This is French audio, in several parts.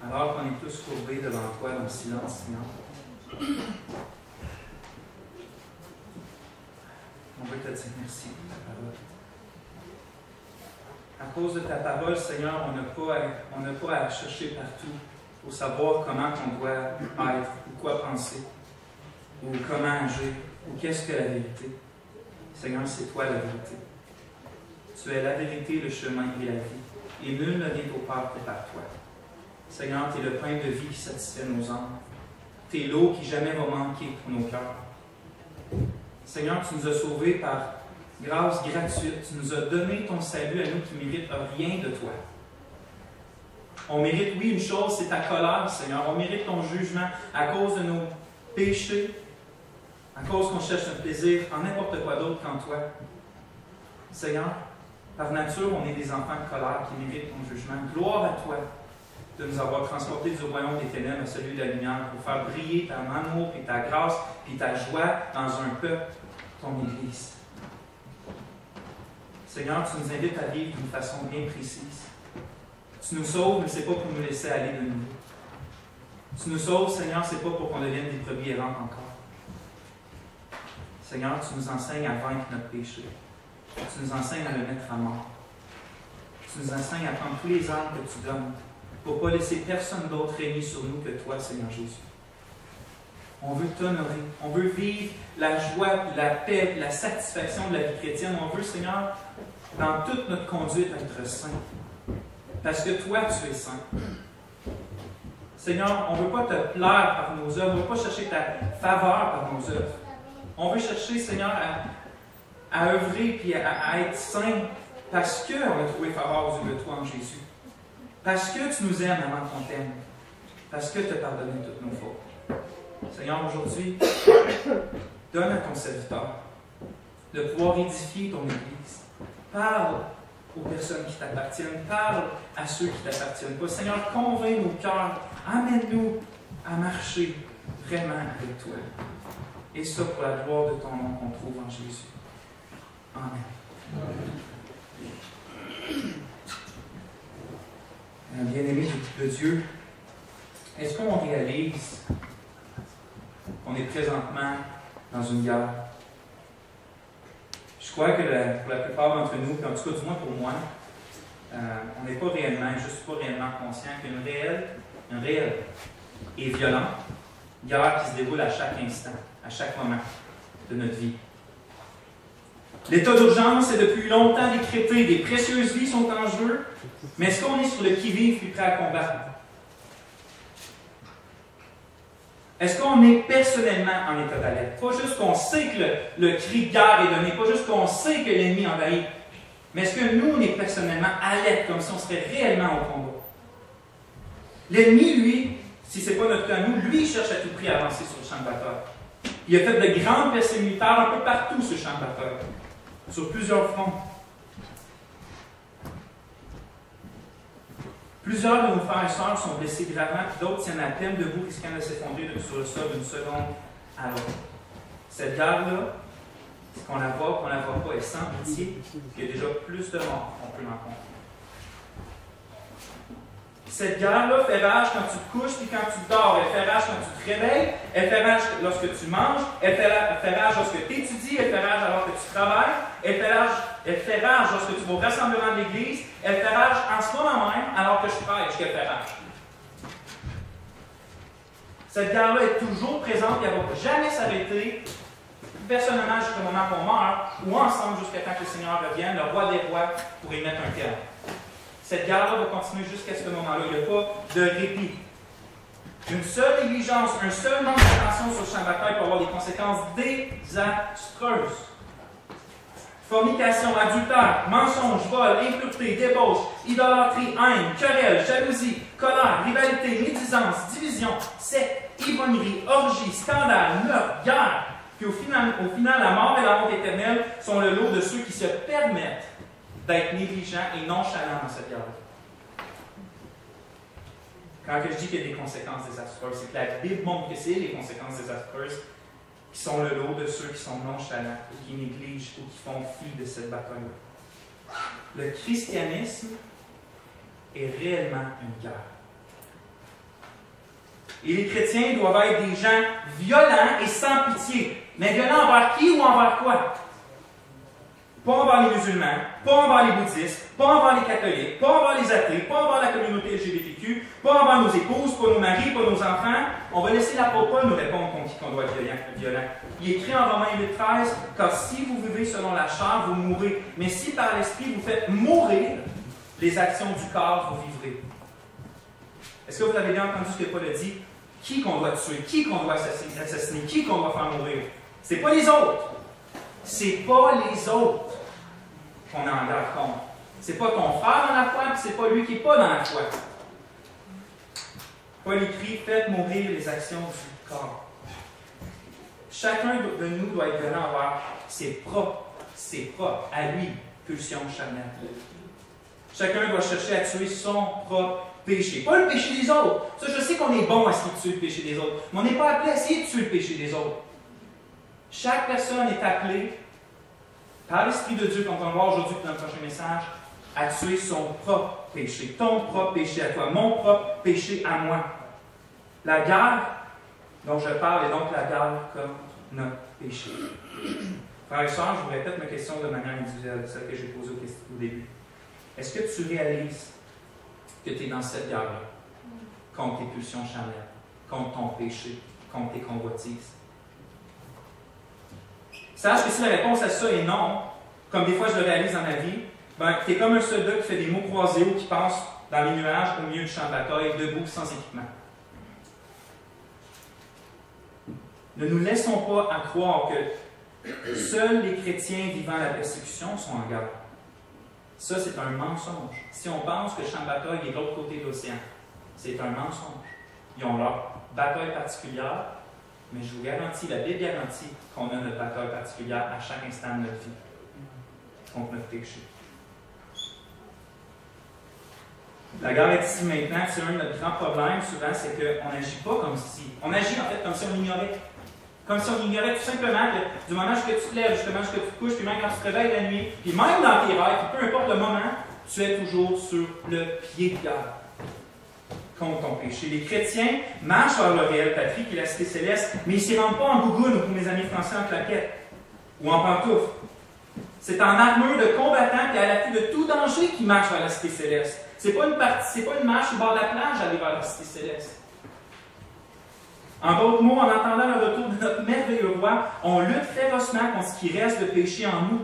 Alors qu'on est tous courbés devant toi dans le silence, Seigneur, on veut te dire merci pour ta parole. À cause de ta parole, Seigneur, on n'a pas à chercher partout pour savoir comment on doit être, ou quoi penser, ou comment agir, ou qu'est-ce que la vérité. Seigneur, c'est toi la vérité. Tu es la vérité, le chemin et la vie, et nul ne vient au Père que par toi. Seigneur, tu es le pain de vie qui satisfait nos âmes. Tu es l'eau qui jamais va manquer pour nos cœurs. Seigneur, tu nous as sauvés par grâce gratuite. Tu nous as donné ton salut à nous qui ne méritent rien de toi. On mérite, oui, une chose, c'est ta colère, Seigneur. On mérite ton jugement à cause de nos péchés, à cause qu'on cherche un plaisir en n'importe quoi d'autre qu'en toi. Seigneur, par nature, on est des enfants de colère qui méritent ton jugement. Gloire à toi de nous avoir transportés du royaume des ténèbres à celui de la lumière pour faire briller ton amour et ta grâce et ta joie dans un peuple, ton Église. Seigneur, tu nous invites à vivre d'une façon bien précise. Tu nous sauves, mais ce n'est pas pour nous laisser aller de nouveau. Tu nous sauves, Seigneur, ce n'est pas pour qu'on devienne des brebis errantes encore. Seigneur, tu nous enseignes à vaincre notre péché. Tu nous enseignes à le mettre à mort. Tu nous enseignes à prendre tous les armes que tu donnes pour ne pas laisser personne d'autre régner sur nous que toi, Seigneur Jésus. On veut t'honorer. On veut vivre la joie, la paix, la satisfaction de la vie chrétienne. On veut, Seigneur, dans toute notre conduite, être saint. Parce que toi, tu es saint. Seigneur, on ne veut pas te plaire par nos œuvres. On ne veut pas chercher ta faveur par nos œuvres. On veut chercher, Seigneur, à œuvrer et à être saint parce qu'on a trouvé faveur aux yeux de toi en Jésus. Parce que tu nous aimes avant qu'on t'aime. Parce que tu as pardonné toutes nos fautes. Seigneur, aujourd'hui, donne à ton serviteur de pouvoir édifier ton Église. Parle aux personnes qui t'appartiennent. Parle à ceux qui ne t'appartiennent pas. Seigneur, convainc nos cœurs. Amène-nous à marcher vraiment avec toi. Et ça pour la gloire de ton nom qu'on trouve en Jésus. Amen. Bien-aimés de Dieu, est-ce qu'on réalise qu'on est présentement dans une guerre? Je crois que pour la plupart d'entre nous, puis en tout cas du moins pour moi, on n'est pas réellement, juste pas réellement conscient qu'il y a une réelle et violente guerre qui se déroule à chaque instant, à chaque moment de notre vie. L'état d'urgence est depuis longtemps décrété, des précieuses vies sont en jeu, mais est-ce qu'on est sur le qui-vive puis prêt à combattre? Est-ce qu'on est personnellement en état d'alerte? Pas juste qu'on sait que le cri de guerre est donné, pas juste qu'on sait que l'ennemi envahit, mais est-ce que nous, on est personnellement alertes, comme si on serait réellement au combat? L'ennemi, lui, si ce n'est pas notre cas à nous, lui, il cherche à tout prix à avancer sur le champ de bataille. Il a fait de grandes percées militaires un peu partout sur le champ de bataille, sur plusieurs fronts. Plusieurs de nos frères et sœurs sont blessés gravement, d'autres tiennent à peine debout, risquant de s'effondrer sur le sol d'une seconde à l'autre. Cette guerre-là, qu'on la voit, qu'on ne la voit pas, est sans pitié, il y a déjà plus de morts qu'on peut rencontrer. Cette guerre-là fait rage quand tu te couches et quand tu dors. Elle fait rage quand tu te réveilles. Elle fait rage lorsque tu manges. Elle fait rage lorsque tu étudies. Elle fait rage alors que tu travailles. Elle fait rage lorsque tu vas au rassemblement de l'Église. Elle fait rage en ce moment même alors que je prêche qu'elle fait rage. Cette guerre-là est toujours présente et elle ne va jamais s'arrêter. Personnellement, jusqu'au moment qu'on meurt, ou ensemble jusqu'à temps que le Seigneur revienne, le roi des rois, pour y mettre un terme. Cette guerre-là va continuer jusqu'à ce moment-là. Il n'y a pas de répit. Une seule négligence, un seul manque d'attention sur le champ de bataille peut avoir des conséquences désastreuses. Fornication, adultère, mensonge, vol, impureté, débauche, idolâtrie, haine, querelle, jalousie, colère, rivalité, médisance, division, secte, ivrognerie, orgie, scandale, meurtre, guerre. Puis au final, la mort et la honte éternelle sont le lot de ceux qui se permettent d'être négligents et nonchalants dans cette guerre-là. Quand je dis qu'il y a des conséquences désastreuses, c'est que la Bible montre que c'est les conséquences désastreuses qui sont le lot de ceux qui sont nonchalants, ou qui négligent, ou qui font fi de cette bataille-là. Le christianisme est réellement une guerre. Et les chrétiens doivent être des gens violents et sans pitié. Mais violents envers qui ou envers quoi? Pas envers les musulmans, pas envers les bouddhistes, pas envers les catholiques, pas envers les athées, pas envers la communauté LGBTQ, pas envers nos épouses, pas nos maris, pas nos enfants. On va laisser l'apôtre Paul nous répondre contre qui on doit être violent. Il est écrit en Romains 8,13 « Car si vous vivez selon la chair, vous mourrez. Mais si par l'esprit vous faites mourir les actions du corps, vous vivrez. » Est-ce que vous avez bien entendu ce que Paul a dit? Qui qu'on doit tuer, qui qu'on doit assassiner, qui qu'on doit faire mourir? C'est pas les autres. C'est pas les autres qu'on est en guerre contre. C'est pas ton frère dans la foi, puis c'est pas lui qui n'est pas dans la foi. Paul écrit, faites mourir les actions du corps. Chacun de nous doit être violent envers ses propres, à lui, pulsions charnelles. Chacun doit chercher à tuer son propre péché. Pas le péché des autres. Ça, je sais qu'on est bon à essayer de tuer le péché des autres, mais on n'est pas appelé à essayer de tuer le péché des autres. Chaque personne est appelée, par l'Esprit de Dieu, comme on va voir aujourd'hui dans le prochain message, à tuer son propre péché. Ton propre péché à toi, mon propre péché à moi. La guerre dont je parle est donc la guerre contre notre péché. Frères et sœurs, je vous répète ma question de manière individuelle, celle que j'ai posée au début. Est-ce que tu réalises que tu es dans cette guerre-là, contre tes pulsions charnelles, contre ton péché, contre tes convoitises? Sache que si la réponse à ça est non, comme des fois je le réalise dans ma vie, ben, tu es comme un soldat qui fait des mots croisés ou qui passe dans les nuages au milieu du champ de bataille, debout, sans équipement. Ne nous laissons pas à croire que seuls les chrétiens vivant la persécution sont en guerre. Ça, c'est un mensonge. Si on pense que le champ de bataille est de l'autre côté de l'océan, c'est un mensonge. Ils ont leur bataille particulière, mais je vous garantis, la Bible garantit qu'on a notre bataille particulière à chaque instant de notre vie contre notre péché. La guerre est ici maintenant. C'est un de nos grands problèmes, souvent, c'est qu'on n'agit pas comme si. On agit en fait comme si on ignorait. Comme si on ignorait tout simplement que du moment où tu te lèves, justement, où tu te couches, puis même quand tu te réveilles la nuit, puis même dans tes rêves, peu importe le moment, tu es toujours sur le pied de guerre contre ton péché. Les chrétiens marchent vers le réel patrie, qui est la cité céleste, mais ils ne s'y rendent pas en gougoune, ou pour mes amis français, en claquette, ou en pantoufle. C'est en armure de combattant et à l'affût de tout danger qu'ils marchent vers la cité céleste. Ce n'est pas une marche au bord de la plage aller vers la cité céleste. En d'autres mots, en attendant le retour de notre merveilleux roi, on lutte férocement contre ce qui reste de péché en nous.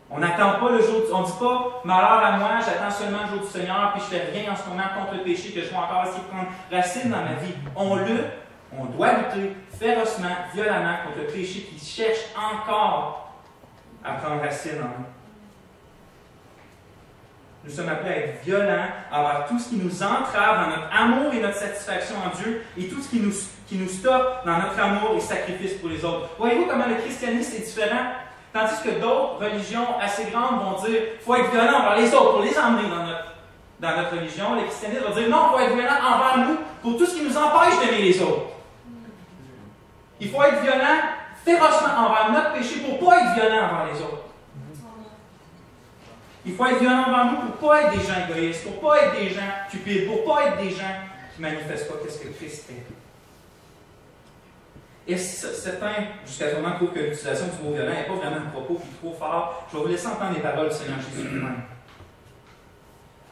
On n'attend pas le jour, on ne dit pas « malheur à moi, j'attends seulement le jour du Seigneur, puis je fais rien en ce moment contre le péché, que je vais encore essayer de prendre racine dans ma vie. » On lutte, on doit lutter férocement, violemment contre le péché qui cherche encore à prendre racine en nous. Nous sommes appelés à être violents envers tout ce qui nous entrave dans notre amour et notre satisfaction en Dieu et tout ce qui nous stoppe dans notre amour et sacrifice pour les autres. Voyez-vous comment le christianisme est différent? Tandis que d'autres religions assez grandes vont dire qu'il faut être violent envers les autres pour les emmener dans notre religion. Le christianisme va dire non, il faut être violent envers nous pour tout ce qui nous empêche d'aimer les autres. Il faut être violent férocement envers notre péché pour ne pas être violent envers les autres. Il faut être violent envers nous pour ne pas être des gens égoïstes, pour ne pas être des gens cupides, pour ne pas être des gens qui ne manifestent pas ce que Christ est. Et certains, jusqu'à ce moment, trouvent que l'utilisation du mot violent n'est pas vraiment un propos qui est trop fort. Je vais vous laisser entendre les paroles du Seigneur Jésus lui-même.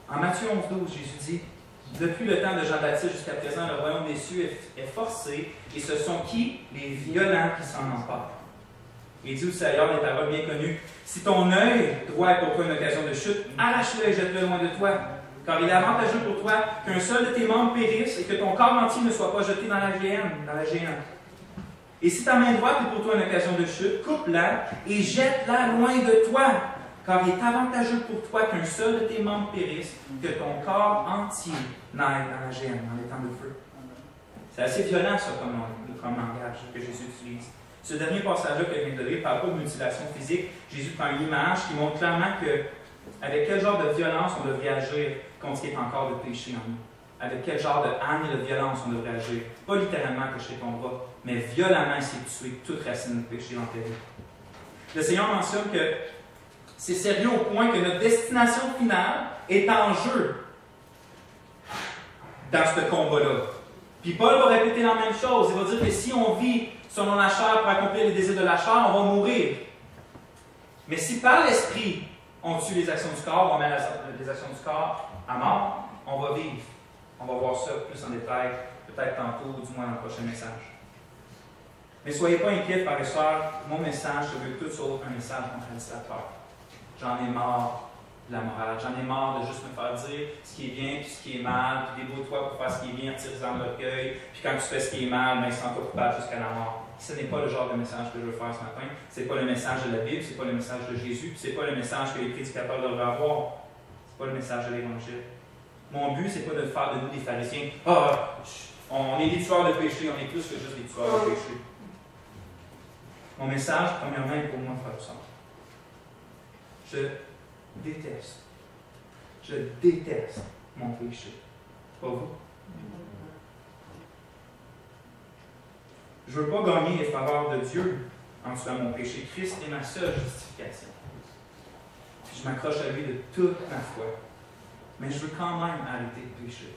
En Matthieu 11,12, Jésus dit « Depuis le temps de Jean-Baptiste jusqu'à présent, le royaume des cieux est forcé, et ce sont qui? Les violents qui s'en emparent. » Il dit aussi ailleurs des paroles bien connues « Si ton œil droit est pour toi une occasion de chute, arrache-le et jette-le loin de toi. Car il est avantageux pour toi qu'un seul de tes membres périsse et que ton corps entier ne soit pas jeté dans la géhenne. Et si ta main droite est pour toi une occasion de chute, coupe-la et jette-la loin de toi. Car il est avantageux pour toi qu'un seul de tes membres périsse, que ton corps entier n'aille dans la géhenne, dans les temps de feu. » C'est assez violent, ça, comme langage que Jésus utilise. Ce dernier passage-là que je viens de lire ne parle pas de mutilation physique. Jésus prend une image qui montre clairement avec quel genre de violence on devrait agir contre ce qui est encore de péché en nous. Avec quel genre de haine et de violence on devrait agir. Pas littéralement cocher ton bras, mais violemment essayer de tuer toute racine de péché dans ta vie. Le Seigneur mentionne que c'est sérieux au point que notre destination finale est en jeu dans ce combat-là. Puis Paul va répéter la même chose. Il va dire que si on vit selon la chair pour accomplir les désirs de la chair, on va mourir. Mais si par l'Esprit, on tue les actions du corps, on met les actions du corps à mort, on va vivre. On va voir ça plus en détail, peut-être tantôt, ou du moins dans le prochain message. Mais soyez pas inquiets, frères et sœurs, mon message se veut tout sauf un message contradicteur. J'en ai marre de la morale, j'en ai marre de juste me faire dire ce qui est bien puis ce qui est mal, puis débrouille-toi pour faire ce qui est bien, retire-en l'orgueil, puis quand tu fais ce qui est mal, ben, sens-toi coupable jusqu'à la mort. Ce n'est pas le genre de message que je veux faire ce matin. Ce n'est pas le message de la Bible, ce n'est pas le message de Jésus, puis ce n'est pas le message que les prédicateurs devraient avoir. Ce n'est pas le message de l'Évangile. Mon but, ce n'est pas de faire de nous des pharisiens. On est des tueurs de péché, on est plus que juste des tueurs de péché. Mon message, premièrement, est pour moi, frère Sam. Je déteste mon péché. Pas vous? Je ne veux pas gagner les faveurs de Dieu en tuant mon péché. Christ est ma seule justification. Puis je m'accroche à lui de toute ma foi. Mais je veux quand même arrêter de pécher.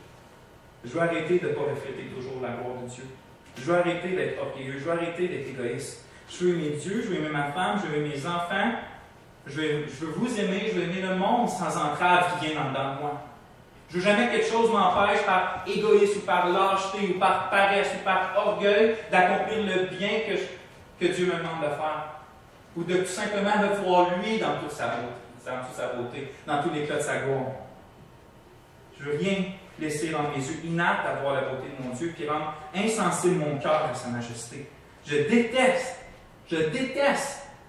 Je veux arrêter de ne pas refléter toujours la gloire de Dieu. Je veux arrêter d'être orgueilleux. Je veux arrêter d'être égoïste. Je veux aimer Dieu, je veux aimer ma femme, je veux aimer mes enfants. Je veux vous aimer, je veux aimer le monde sans entrave qui vient en dedans de moi. Je ne veux jamais que quelque chose m'empêche par égoïsme ou par lâcheté ou par paresse ou par orgueil d'accomplir le bien que Dieu me demande de faire. Ou de tout simplement de voir lui dans toute sa beauté, dans tout l'éclat de sa gloire. Je ne veux rien laisser dans mes yeux inaptes à voir la beauté de mon Dieu puis rendre insensible mon cœur à sa majesté. Je déteste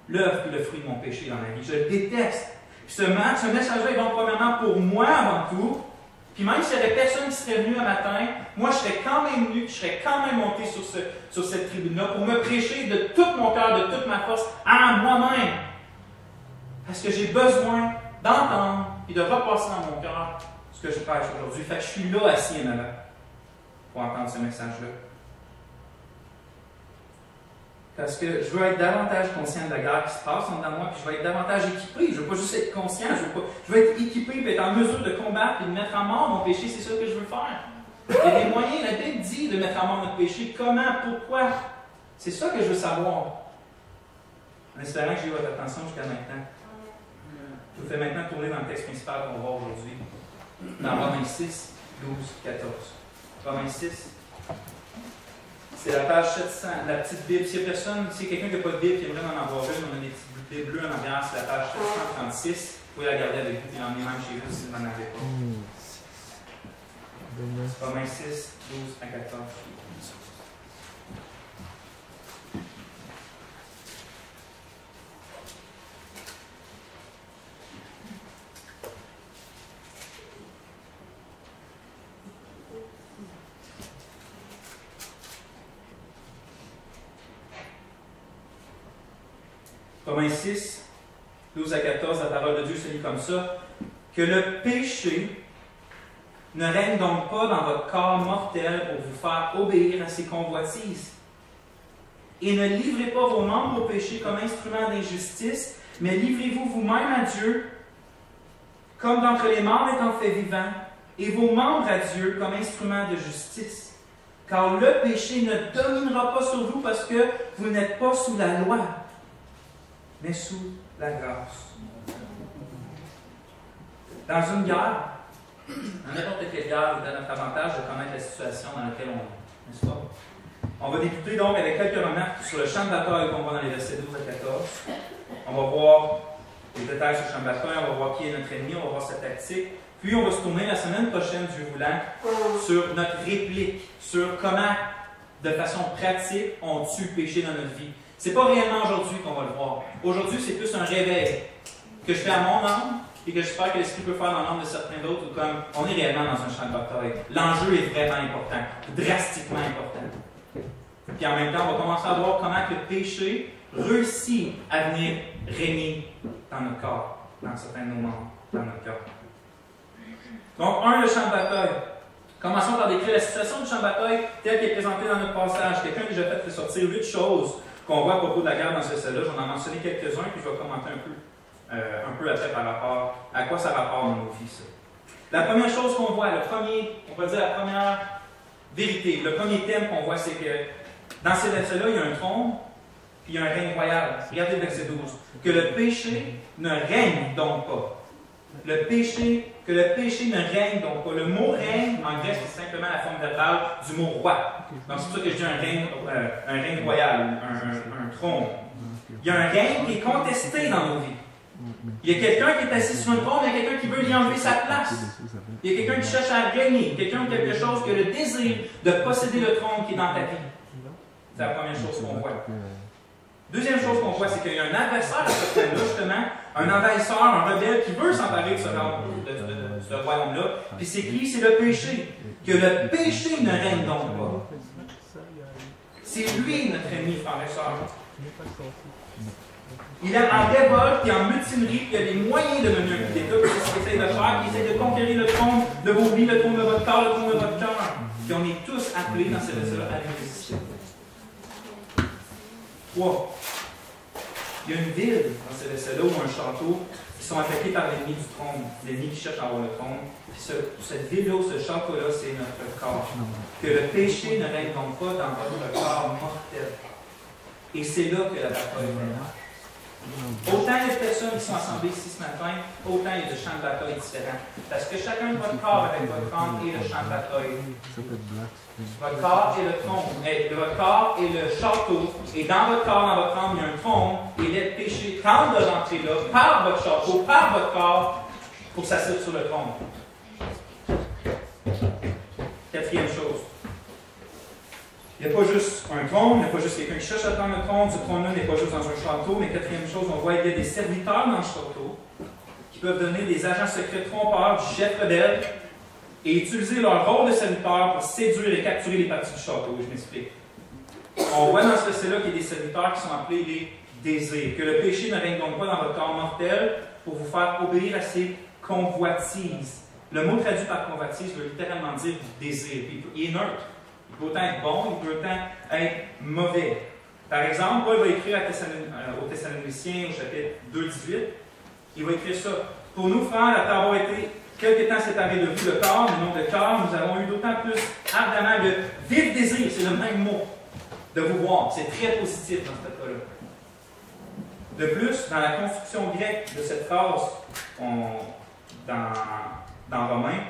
l'œuvre et le fruit de mon péché dans ma vie. Je le déteste. Puis ce message-là est bon premièrement pour moi avant tout. Puis même s'il n'y avait personne qui serait venu un matin, moi je serais quand même venu, je serais quand même monté sur cette tribune-là pour me prêcher de tout mon cœur, de toute ma force, à moi-même. Parce que j'ai besoin d'entendre et de repasser dans mon cœur ce que je prêche aujourd'hui. Fait que je suis là assis en avant pour entendre ce message-là. Parce que je veux être davantage conscient de la guerre qui se passe en dedans de moi, puis je veux être davantage équipé. Je ne veux pas juste être conscient, je veux être équipé et être en mesure de combattre et de mettre à mort mon péché. C'est ça que je veux faire. Il y a des moyens, la Bible dit, de mettre à mort notre péché. Comment? Pourquoi? C'est ça que je veux savoir. En espérant que j'ai eu votre attention jusqu'à maintenant. Je vous fais maintenant tourner dans le texte principal qu'on va voir aujourd'hui. Dans Romains 6, 12, 14. Romains 6. C'est la page 700, la petite Bible. S'il y a personne, s'il y a quelqu'un qui n'a pas de Bible qui aimerait en avoir une, on a des petites Bibles bleues en arrière, c'est la page 736. Vous pouvez la garder avec vous et l'emmener même chez vous si vous n'en avez pas. Romains 6, 12 à 14. Romains 6, 12 à 14, la parole de Dieu se lit comme ça. Que le péché ne règne donc pas dans votre corps mortel pour vous faire obéir à ses convoitises. Et ne livrez pas vos membres au péché comme instruments d'injustice, mais livrez-vous vous-même à Dieu, comme d'entre les morts étant fait vivant, et vos membres à Dieu comme instruments de justice. Car le péché ne dominera pas sur vous parce que vous n'êtes pas sous la loi, mais sous la grâce. Dans une guerre, dans n'importe quelle guerre, il est à notre avantage de connaître la situation dans laquelle on est, n'est-ce pas? On va débuter donc avec quelques remarques sur le champ de bataille qu'on voit dans les versets 12 à 14. On va voir les détails sur le champ de bataille, on va voir qui est notre ennemi, on va voir sa tactique. Puis on va se tourner la semaine prochaine, Dieu voulant, sur notre réplique, sur comment, de façon pratique, on tue le péché dans notre vie. C'est pas réellement aujourd'hui qu'on va le voir. Aujourd'hui, c'est plus un réveil que je fais à mon âme et que j'espère que l'Esprit peut faire dans l'âme de certains d'autres, comme on est réellement dans un champ de bataille. L'enjeu est vraiment important, drastiquement important. Puis en même temps, on va commencer à voir comment que le péché réussit à venir régner dans notre corps, dans certains de nos membres, dans notre corps. Donc, le champ de bataille. Commençons par décrire la situation du champ de bataille telle qu'elle est présentée dans notre passage. Quelqu'un a déjà fait ressortir 8 choses qu'on voit à propos de la guerre dans ce celle-là. J'en ai mentionné quelques-uns, puis je vais commenter un peu après par rapport à quoi ça rapporte dans nos vies, ça. La première chose qu'on voit, on va dire la première vérité. Le premier thème qu'on voit, c'est que dans ces versets-là, il y a un trône, puis il y a un règne royal. Regardez le verset 12. Que le péché ne règne donc pas. Que le péché ne règne donc pas. Le mot règne, en grec, c'est simplement la forme verbale du mot roi. Donc c'est pour ça que je dis un règne royal, un trône. Il y a un règne qui est contesté dans nos vies. Il y a quelqu'un qui est assis sur un trône, il y a quelqu'un qui veut lui enlever sa place. Il y a quelqu'un qui cherche à régner, quelqu'un ou quelque chose qui a le désir de posséder le trône qui est dans ta vie. C'est la première chose qu'on voit. Deuxième chose qu'on voit, c'est qu'il y a un adversaire à ce trône-là, justement, un envahisseur, un rebelle qui veut s'emparer de ce royaume-là. Puis c'est qui? C'est le péché. Que le péché ne règne donc pas. C'est lui notre ennemi, frère et sœur. Il est en révolte, il est en mutinerie, puis il y a des moyens de mener un coup d'État, puis c'est ce qu'il essaie de faire, il essaie de conquérir le trône de vos vies, le trône de votre corps, le trône de votre cœur. Puis on est tous appelés dans ces versets-là à lui résister. 3. Il y a une ville dans ces versets-là ou un château qui sont attaqués par l'ennemi du trône, l'ennemi qui cherche à avoir le trône. Puis cette ville-là, ce château-là, c'est notre corps. Que le péché ne règne donc pas dans votre corps mortel. Et c'est là que la bataille est. Autant il y a de personnes qui sont assemblées ici ce matin, autant il y a de champs de bataille différents. Parce que chacun de votre corps avec votre trône est le champ de bataille. Votre corps est le trône. Votre corps est le château. Et dans votre corps, dans votre trône, il y a un trône. Et les péchés tentent de rentrer là, par votre château, par votre corps, pour s'asseoir sur le trône. Quatrième chose. Il n'y a pas juste un trône, il n'y a pas juste quelqu'un qui cherche à prendre le trône. Ce trône-là n'est pas juste dans un château, mais quatrième chose, on voit qu'il y a des serviteurs dans le château qui peuvent donner des agents secrets trompeurs du chef rebelle et utiliser leur rôle de serviteur pour séduire et capturer les parties du château. Je m'explique. On voit dans ce verset-là qu'il y a des serviteurs qui sont appelés les désirs. Que le péché ne règne donc pas dans votre corps mortel pour vous faire obéir à ses convoitises. Le mot traduit par convoitise veut littéralement dire désir. Il est neutre. Il peut autant être bon, il peut autant être mauvais. Par exemple, Paul va écrire aux Thessaloniciens au chapitre 2, 18. Il va écrire ça. Pour nous, frères, après avoir été quelque temps séparés de vous, le corps, mais non de cœur, nous avons eu d'autant plus ardemment le vif désir, c'est le même mot, de vous voir. C'est très positif dans ce cas-là. De plus, dans la construction grecque de cette phrase dans Romains,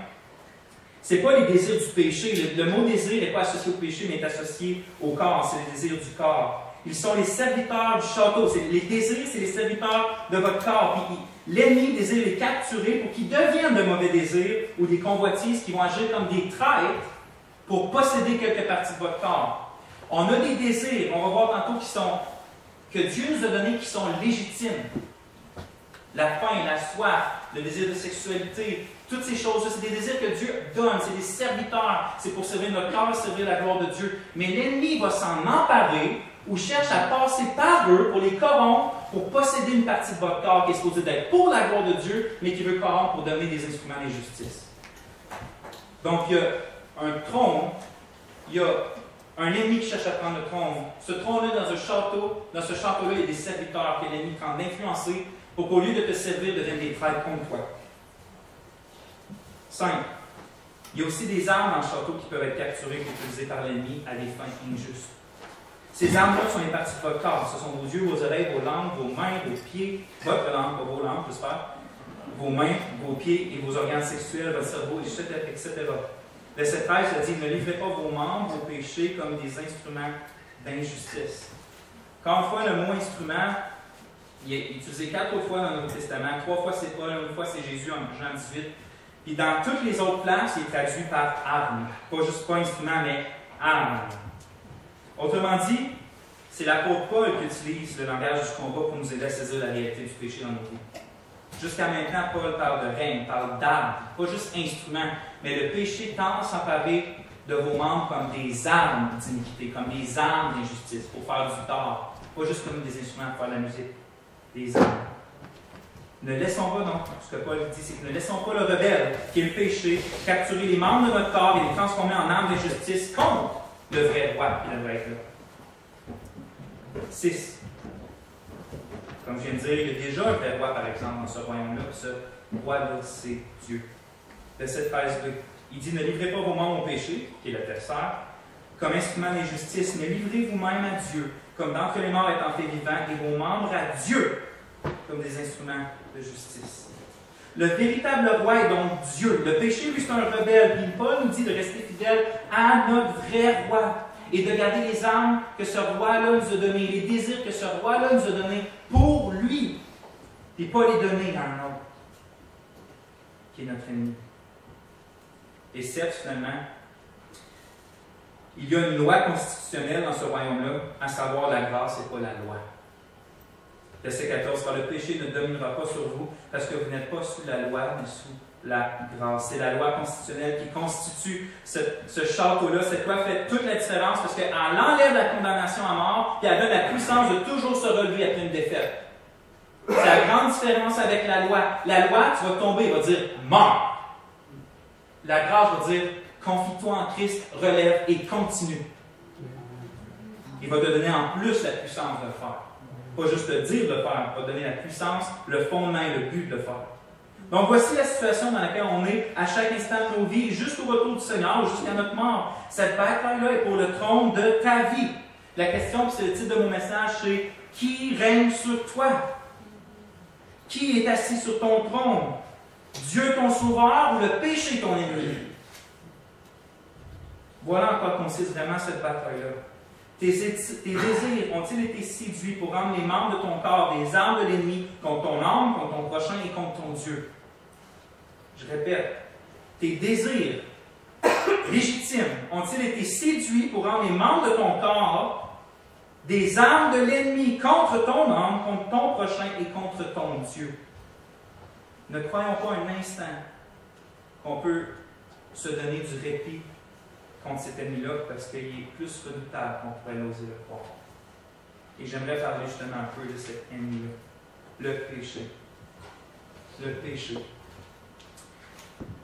ce n'est pas les désirs du péché. Le mot désir n'est pas associé au péché, mais est associé au corps. C'est les désirs du corps. Ils sont les serviteurs du château. Les désirs, c'est les serviteurs de votre corps. Puis l'ennemi désire les capturer pour qu'ils deviennent de mauvais désirs ou des convoitises qui vont agir comme des traîtres pour posséder quelques parties de votre corps. On a des désirs, on va voir tantôt, que Dieu nous a donnés qui sont légitimes. La faim, la soif, le désir de sexualité, toutes ces choses-là, c'est des désirs que Dieu donne, c'est des serviteurs, c'est pour servir notre corps, servir la gloire de Dieu. Mais l'ennemi va s'en emparer ou cherche à passer par eux pour les corrompre, pour posséder une partie de votre corps qui est supposée d'être pour la gloire de Dieu, mais qui veut corrompre pour donner des instruments d'injustice. Donc, il y a un trône, il y a un ennemi qui cherche à prendre le trône. Ce trône-là, dans ce château-là, il y a des serviteurs que l'ennemi tente d'influencer pour qu'au lieu de te servir, deviennent des traîtres contre toi. 5. Il y a aussi des armes dans le château qui peuvent être capturées et utilisées par l'ennemi à des fins injustes. Ces armes-là sont les parties de votre corps. Ce sont vos yeux, vos oreilles, vos langues, vos mains, vos pieds, votre langue, pas vos langues, j'espère, vos mains, vos pieds et vos organes sexuels, votre cerveau, etc. Verset 13, ça dit, ne livrez pas vos membres au péché comme des instruments d'injustice. Encore une fois, le mot instrument, il est utilisé 4 fois dans le Nouveau Testament. 3 fois c'est Paul, 1 fois c'est Jésus en Jean 18. Puis dans toutes les autres places, il est traduit par arme. Pas instrument, mais arme. Autrement dit, c'est l'apôtre Paul qui utilise le langage du combat pour nous aider à saisir la réalité du péché dans nos vies. Jusqu'à maintenant, Paul parle de règne, parle d'armes, pas juste instrument, mais le péché tend à s'emparer de vos membres comme des armes d'iniquité, comme des armes d'injustice pour faire du tort, pas juste comme des instruments pour faire de la musique, des armes. Ne laissons pas donc, ce que Paul dit, c'est que ne laissons pas le rebelle, qui est le péché, capturer les membres de notre corps et les transformer en armes d'injustice contre le vrai roi qui devrait être là. 6. Comme je viens de dire, il y a déjà un vrai roi, par exemple, dans ce royaume-là. Ce roi-là, c'est Dieu. de cette phase 2. Il dit, ne livrez pas vos membres au péché, qui est l'adversaire, comme instrument d'injustice, mais livrez vous-même à Dieu, comme d'entre les morts étant fait vivant, et vos membres à Dieu, comme des instruments de justice. Le véritable roi est donc Dieu. Le péché, lui, c'est un rebelle. Puis Paul nous dit de rester fidèle à notre vrai roi et de garder les armes que ce roi-là nous a données, les désirs que ce roi-là nous a donnés pour lui, et pas les donner à un autre, qui est notre ennemi. Et certes, finalement, il y a une loi constitutionnelle dans ce royaume-là, à savoir la grâce et pas la loi. Verset 14, car le péché ne dominera pas sur vous, parce que vous n'êtes pas sous la loi, mais sous la grâce. C'est la loi constitutionnelle qui constitue ce château-là. Cette loi fait toute la différence, parce qu'elle enlève la condamnation à mort, puis elle donne la puissance de toujours se relever après une défaite. C'est la grande différence avec la loi. La loi, tu vas tomber, il va dire « mort ». La grâce va dire « confie-toi en Christ, relève et continue ». Il va te donner en plus la puissance de le faire. Pas juste le dire de le faire, il va donner la puissance, le fondement et le but de le faire. Donc voici la situation dans laquelle on est à chaque instant de nos vies, jusqu'au retour du Seigneur, jusqu'à notre mort. Cette bataille-là est pour le trône de ta vie. La question, puis c'est le titre de mon message, c'est « Qui règne sur toi? Qui est assis sur ton trône? Dieu ton sauveur ou le péché ton ennemi? » Voilà en quoi consiste vraiment cette bataille-là. Tes désirs ont-ils été séduits pour rendre les membres de ton corps des armes de l'ennemi contre ton âme, contre ton prochain et contre ton Dieu? Je répète, tes désirs légitimes ont-ils été séduits pour rendre les membres de ton corps des armes de l'ennemi contre ton âme, contre ton prochain et contre ton Dieu? Ne croyons pas un instant qu'on peut se donner du répit contre cet ennemi-là, parce qu'il est plus redoutable qu'on pourrait l'oser le croire. Et j'aimerais parler justement un peu de cet ennemi-là, le péché. Le péché.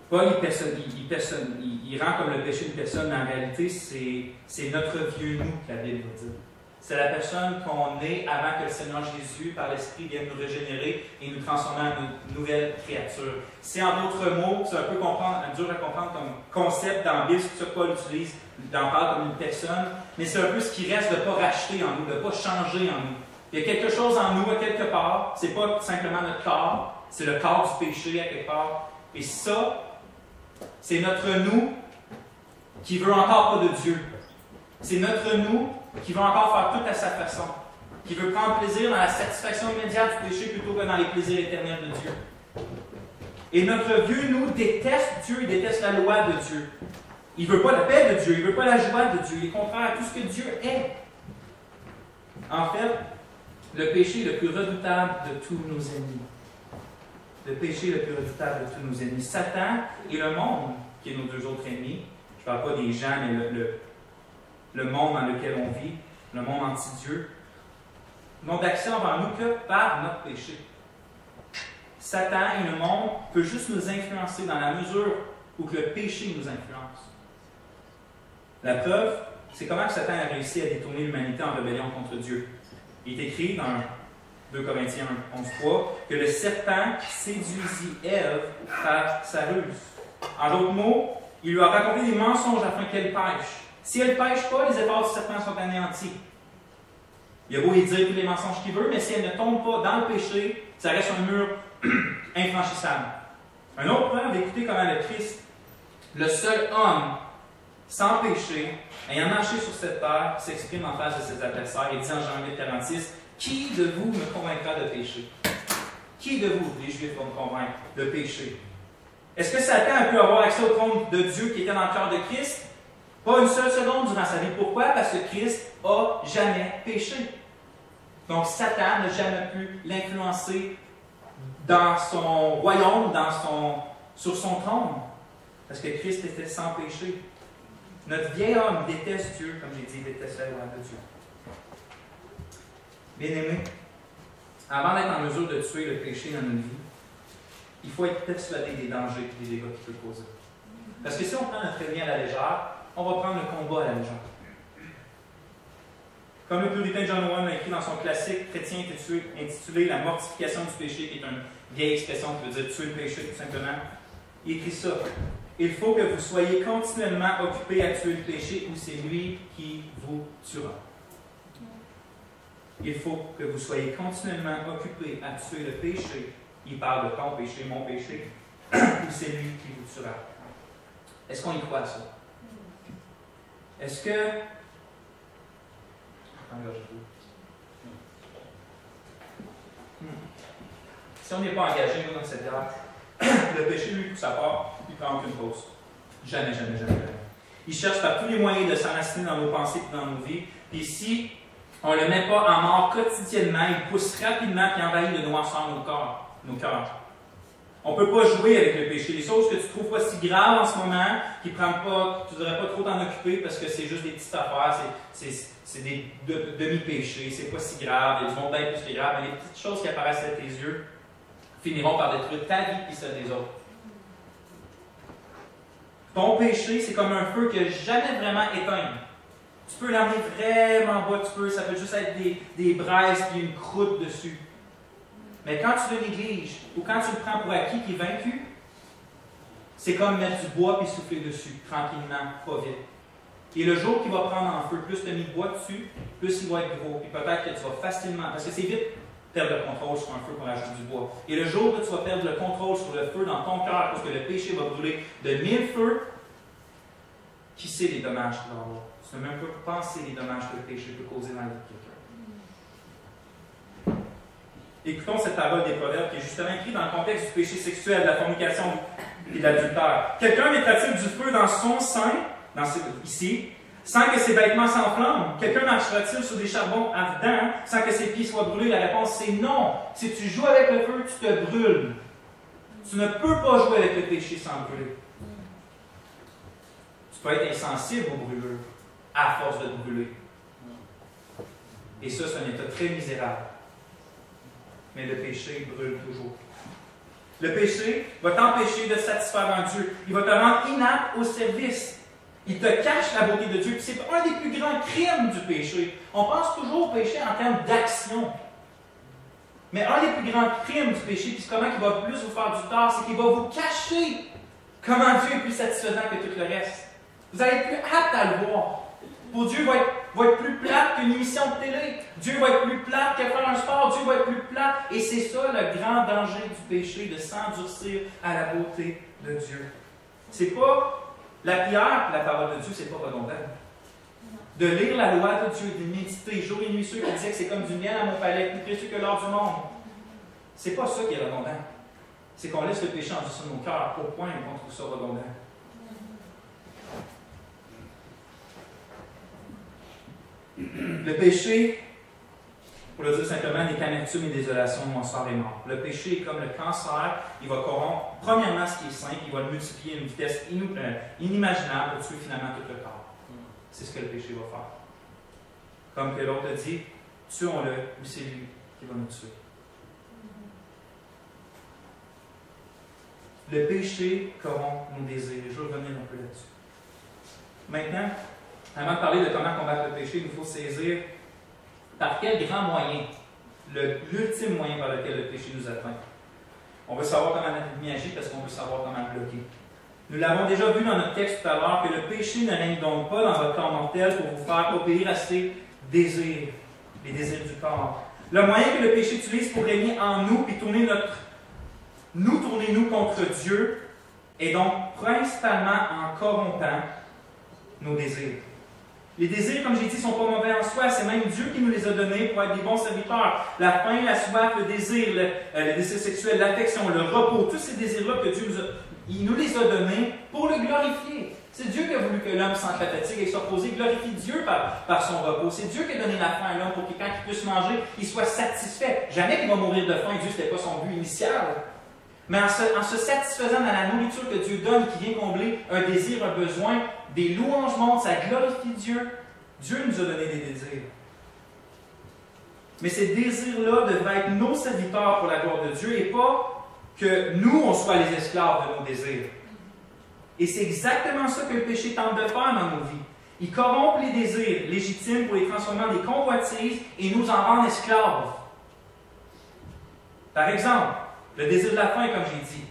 Paul, il rend comme le péché une personne, mais en réalité, c'est notre vieux nous que la Bible va dire. C'est la personne qu'on est avant que le Seigneur Jésus, par l'Esprit, vienne nous régénérer et nous transformer en une nouvelle créature. C'est en d'autres mots, c'est un peu dur à comprendre comme concept dans la Bible, c'est ce que Paul utilise, il en parle comme une personne, mais c'est un peu ce qui reste de ne pas racheter en nous, de ne pas changer en nous. Il y a quelque chose en nous, à quelque part, c'est pas simplement notre corps, c'est le corps du péché, à quelque part. Et ça, c'est notre nous qui veut encore pas de Dieu. C'est notre nous qui veut encore faire tout à sa façon, qui veut prendre plaisir dans la satisfaction immédiate du péché plutôt que dans les plaisirs éternels de Dieu. Et notre vieux nous déteste Dieu, il déteste la loi de Dieu. Il ne veut pas la paix de Dieu, il ne veut pas la joie de Dieu, il est contraire à tout ce que Dieu est. En fait, le péché est le plus redoutable de tous nos ennemis. Le péché est le plus redoutable de tous nos ennemis. Satan et le monde, qui est nos deux autres ennemis, je ne parle pas des gens, mais le monde dans lequel on vit, le monde anti-Dieu, n'ont d'accès envers nous que par notre péché. Satan et le monde peuvent juste nous influencer dans la mesure où que le péché nous influence. La preuve, c'est comment Satan a réussi à détourner l'humanité en rébellion contre Dieu. Il est écrit dans 2 Corinthiens 11.3 que le serpent séduisit Ève par sa ruse. En d'autres mots, il lui a raconté des mensonges afin qu'elle pêche. Si elle ne pêche pas, les efforts du serpent sont anéantis. Il a beau lui dire tous les mensonges qu'il veut, mais si elle ne tombe pas dans le péché, ça reste un mur infranchissable. Un autre preuve, écoutez comment le Christ, le seul homme sans péché, ayant marché sur cette terre, s'exprime en face de ses adversaires et dit en Jean 8,46 « Qui de vous me convaincra de péché? » Qui de vous, les Juifs, vont me convaincre de péché? Est-ce que Satan a pu avoir accès au trône de Dieu qui était dans le cœur de Christ? Pas une seule seconde durant sa vie. Pourquoi? Parce que Christ n'a jamais péché. Donc Satan n'a jamais pu l'influencer dans son royaume, sur son trône. Parce que Christ était sans péché. Notre vieil homme déteste Dieu, comme j'ai dit, déteste la loi de Dieu. Bien-aimés, avant d'être en mesure de tuer le péché dans notre vie, il faut être persuadé des dangers et des dégâts qu'il peut causer. Parce que si on prend notre ennemi à la légère, on va prendre le combat à la légère. Comme le puritain John Owen l'a écrit dans son classique chrétien intitulé La mortification du péché, qui est une vieille expression qui veut dire tuer le péché, tout simplement. il écrit ça. Il faut que vous soyez continuellement occupés à tuer le péché ou c'est lui qui vous tuera. Il faut que vous soyez continuellement occupés à tuer le péché. Il parle de ton péché, mon péché, ou c'est lui qui vous tuera. Est-ce qu'on y croit à ça? Est-ce que... Si on n'est pas engagé nous, dans cette guerre, le péché, lui, pour sa part, il ne prend aucune pause. Jamais, jamais, jamais, jamais. Il cherche par tous les moyens de s'enraciner dans nos pensées et dans nos vies. Puis si on ne le met pas en mort quotidiennement, il pousse rapidement et envahit de noirceur nos cœurs. On ne peut pas jouer avec le péché. Les choses que tu ne trouves pas si graves en ce moment, qui prennent pas, tu ne devrais pas trop t'en occuper parce que c'est juste des petites affaires, c'est des demi-péchés, c'est pas si grave, il y a du monde bien plus que grave, mais les petites choses qui apparaissent à tes yeux finiront par détruire ta vie et celle des autres. Ton péché, c'est comme un feu qui n'a jamais vraiment éteint. Tu peux l'emmener vraiment bas, ça peut juste être des braises et une croûte dessus. Mais quand tu le négliges, ou quand tu le prends pour acquis qu'il est vaincu, c'est comme mettre du bois et souffler dessus, tranquillement, pas vite. Et le jour qu'il va prendre en feu, plus tu as mis de bois dessus, plus il va être gros. Puis peut-être que tu vas facilement, parce que c'est vite perdre le contrôle sur un feu pour ajouter du bois. Et le jour où tu vas perdre le contrôle sur le feu dans ton cœur, parce que le péché va brûler de 1000 feux, qui sait les dommages qu'il va avoir? Tu ne peux même pas penser les dommages que le péché peut causer dans la vie de quelqu'un. Écoutons cette parole des Proverbes qui est justement écrite dans le contexte du péché sexuel, de la fornication et de l'adultère. Quelqu'un mettra-t-il du feu dans son sein, ici, sans que ses vêtements s'enflamment? Quelqu'un marchera-t-il sur des charbons ardents sans que ses pieds soient brûlés? La réponse c'est non. Si tu joues avec le feu, tu te brûles. Tu ne peux pas jouer avec le péché sans brûler. Tu peux être insensible aux brûlures, à force de te brûler. Et ça, c'est un état très misérable. Mais le péché brûle toujours. Le péché va t'empêcher de satisfaire en Dieu. Il va te rendre inapte au service. Il te cache la beauté de Dieu. C'est un des plus grands crimes du péché. On pense toujours au péché en termes d'action. Mais un des plus grands crimes du péché, puis comment il va plus vous faire du tort, c'est qu'il va vous cacher comment Dieu est plus satisfaisant que tout le reste. Vous allez être plus apte à le voir. Pour Dieu, va être plus plate qu'une émission de télé. Dieu va être plus plate que faire un sport. Dieu va être plus plate. Et c'est ça le grand danger du péché, de s'endurcir à la beauté de Dieu. C'est pas la prière, la parole de Dieu, c'est pas redondant. De lire la loi de Dieu, de méditer jour et nuit, ceux qui disaient que c'est comme du miel à mon palais, plus précieux que l'or du monde. C'est pas ça qui est redondant. C'est qu'on laisse le péché endurcir nos cœurs au point qu'on trouve ça redondant. Le péché, pour le dire simplement, n'est qu'amertume et désolation, moisson et mort. Le péché est comme le cancer, il va corrompre premièrement ce qui est sain, il va le multiplier à une vitesse inimaginable pour tuer finalement tout le corps. C'est ce que le péché va faire. Comme que l'autre a dit, tuons-le ou c'est lui qui va nous tuer. Le péché corrompt nos désirs. Je vais revenir un peu là-dessus. Maintenant, avant de parler de comment combattre le péché, il nous faut saisir par quel grand moyen, l'ultime moyen par lequel le péché nous atteint. On veut savoir comment l'ennemi agit parce qu'on veut savoir comment le bloquer. Nous l'avons déjà vu dans notre texte tout à l'heure que le péché ne règne donc pas dans votre corps mortel pour vous faire obéir à ses désirs, les désirs du corps. Le moyen que le péché utilise pour régner en nous et tourner nous contre Dieu est donc principalement en corrompant nos désirs. Les désirs, comme j'ai dit, ne sont pas mauvais en soi. C'est même Dieu qui nous les a donnés pour être des bons serviteurs. La faim, la soif, le désir, le désir sexuel, l'affection, le repos, tous ces désirs-là que Dieu nous les a donnés pour le glorifier. C'est Dieu qui a voulu que l'homme sente la fatigue et soit reposé, glorifie Dieu par son repos. C'est Dieu qui a donné la faim à l'homme pour que quand il puisse manger, il soit satisfait. Jamais qu'il va mourir de faim. Dieu, ce n'était pas son but initial. Mais en se satisfaisant dans la nourriture que Dieu donne, qui vient combler un désir, un besoin, des louanges montent, ça glorifie Dieu. Dieu nous a donné des désirs. Mais ces désirs-là devraient être nos serviteurs pour la gloire de Dieu et pas que nous, on soit les esclaves de nos désirs. Et c'est exactement ça que le péché tente de faire dans nos vies. Il corrompt les désirs légitimes pour les transformer en des convoitises et nous en rendre esclaves. Par exemple, le désir de la faim, comme j'ai dit.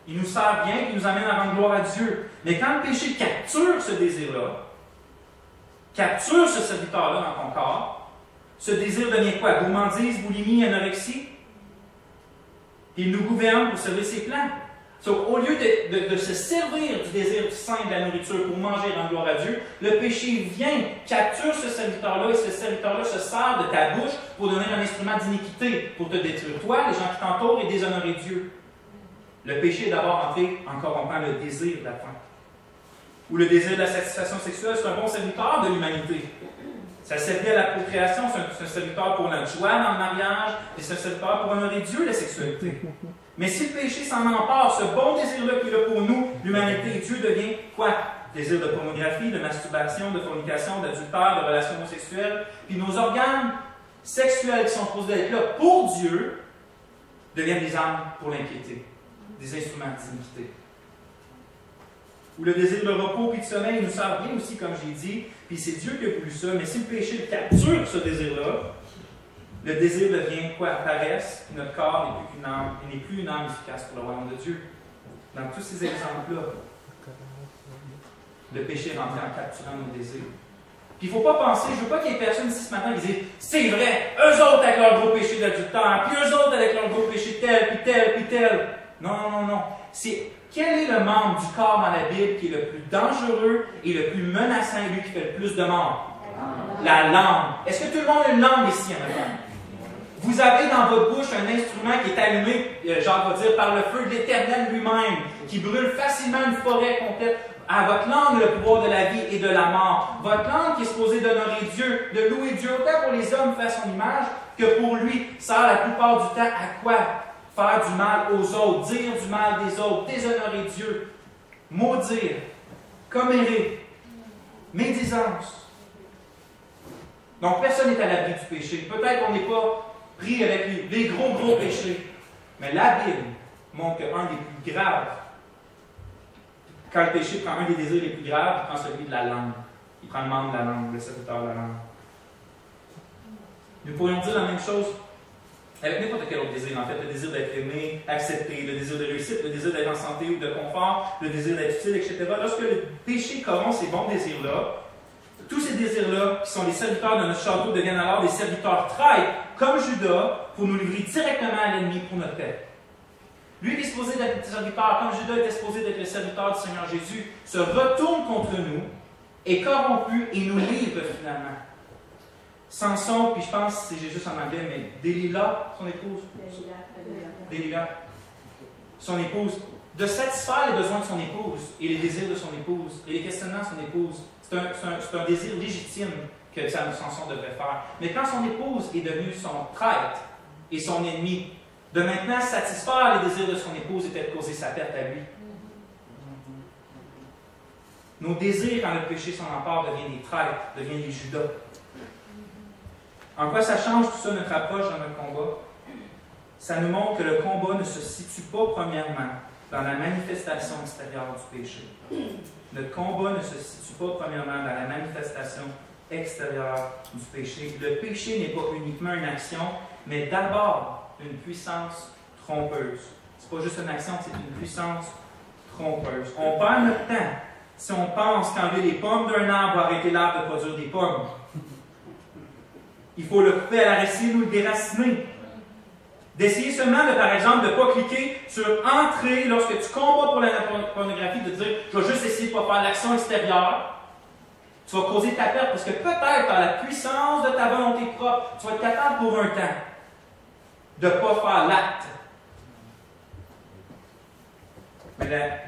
Il nous sert bien, il nous amène à rendre gloire à Dieu. Mais quand le péché capture ce désir-là, capture ce serviteur-là dans ton corps, ce désir devient quoi? Gourmandise, boulimie, anorexie? Il nous gouverne pour servir ses plans. Donc, au lieu de se servir du désir sain de la nourriture pour manger et rendre gloire à Dieu, le péché vient, capture ce serviteur-là, et ce serviteur-là se sert de ta bouche pour devenir un instrument d'iniquité, pour te détruire toi, les gens qui t'entourent et déshonorer Dieu. Le péché est d'abord entré en corrompant le désir de la faim. Ou le désir de la satisfaction sexuelle, c'est un bon serviteur de l'humanité. Ça servait à la procréation, c'est un serviteur pour notre joie dans le mariage, et c'est un serviteur pour honorer Dieu, la sexualité. Mais si le péché s'en empare, ce bon désir-là qu'il a pour nous, l'humanité et Dieu devient quoi? Désir de pornographie, de masturbation, de fornication, d'adultère, de relations homosexuelles. Puis nos organes sexuels qui sont supposés être là pour Dieu deviennent des armes pour l'impiété, des instruments d'iniquité. Ou le désir de repos et de sommeil nous sert bien aussi, comme j'ai dit, puis c'est Dieu qui a voulu ça, mais si le péché capture ce désir-là, le désir devient quoi? Paresse, puis notre corps n'est plus qu'une âme, il n'est plus une âme efficace pour le royaume de Dieu. Dans tous ces exemples-là, le péché est rentré en capturant nos désirs. Puis il ne faut pas penser, je ne veux pas qu'il y ait personne ici ce matin qui dise c'est vrai, eux autres avec leur gros péché d'adultère, puis eux autres avec leur gros péché tel, puis tel, puis tel. Non. C'est quel est le membre du corps dans la Bible qui est le plus dangereux et le plus menaçant, lui qui fait le plus de morts? La langue. Est-ce que tout le monde a une langue ici en même temps? Vous avez dans votre bouche un instrument qui est allumé, Jacques va dire, par le feu de l'Éternel lui-même, qui brûle facilement une forêt complète. À votre langue, le pouvoir de la vie et de la mort. Votre langue qui est supposée d'honorer Dieu, de louer Dieu, autant pour les hommes fait à son image, que pour lui, sert la plupart du temps à quoi? Faire du mal aux autres, dire du mal des autres, déshonorer Dieu, maudire, commérer, médisance. Donc, personne n'est à l'abri du péché. Peut-être qu'on n'est pas pris avec les gros péchés. Mais la Bible montre qu'un des plus graves, quand le péché prend un des désirs les plus graves, il prend celui de la langue. Il prend le membre de la langue, le serviteur de la langue. Nous pourrions dire la même chose avec n'importe quel autre désir, en fait. Le désir d'être aimé, accepté, le désir de réussite, le désir d'être en santé ou de confort, le désir d'être utile, etc. Lorsque le péché corrompt ces bons désirs-là, tous ces désirs-là, qui sont les serviteurs de notre château, deviennent alors des serviteurs traîtres, comme Judas, pour nous livrer directement à l'ennemi pour notre paix. Lui qui est supposé d'être le serviteur, comme Judas était supposé d'être le serviteur du Seigneur Jésus, se retourne contre nous, est corrompu et nous livre finalement. Samson, puis je pense que c'est juste en anglais, mais Delilah, son épouse. Delilah. Son épouse. De satisfaire les besoins de son épouse et les désirs de son épouse et les questionnements de son épouse. C'est un désir légitime que Samson devrait faire. Mais quand son épouse est devenue son traître et son ennemi, de maintenant satisfaire les désirs de son épouse et peut-être causer sa perte à lui. Nos désirs, quand le péché s'en empare, deviennent des traîtres, deviennent des Judas. En quoi ça change tout ça, notre approche dans notre combat? Ça nous montre que le combat ne se situe pas, premièrement, dans la manifestation extérieure du péché. Notre combat ne se situe pas, premièrement, dans la manifestation extérieure du péché. Le péché n'est pas uniquement une action, mais d'abord une puissance trompeuse. Ce n'est pas juste une action, c'est une puissance trompeuse. On perd notre temps si on pense qu'enlever les pommes d'un arbre va arrêter l'arbre de produire des pommes. Il faut le couper à la racine ou le déraciner. D'essayer seulement, par exemple, de ne pas cliquer sur « Entrer » lorsque tu combats pour la pornographie, de dire « Je vais juste essayer de ne pas faire l'action extérieure ». Tu vas causer ta perte parce que peut-être par la puissance de ta volonté propre, tu vas être capable pour un temps de ne pas faire l'acte.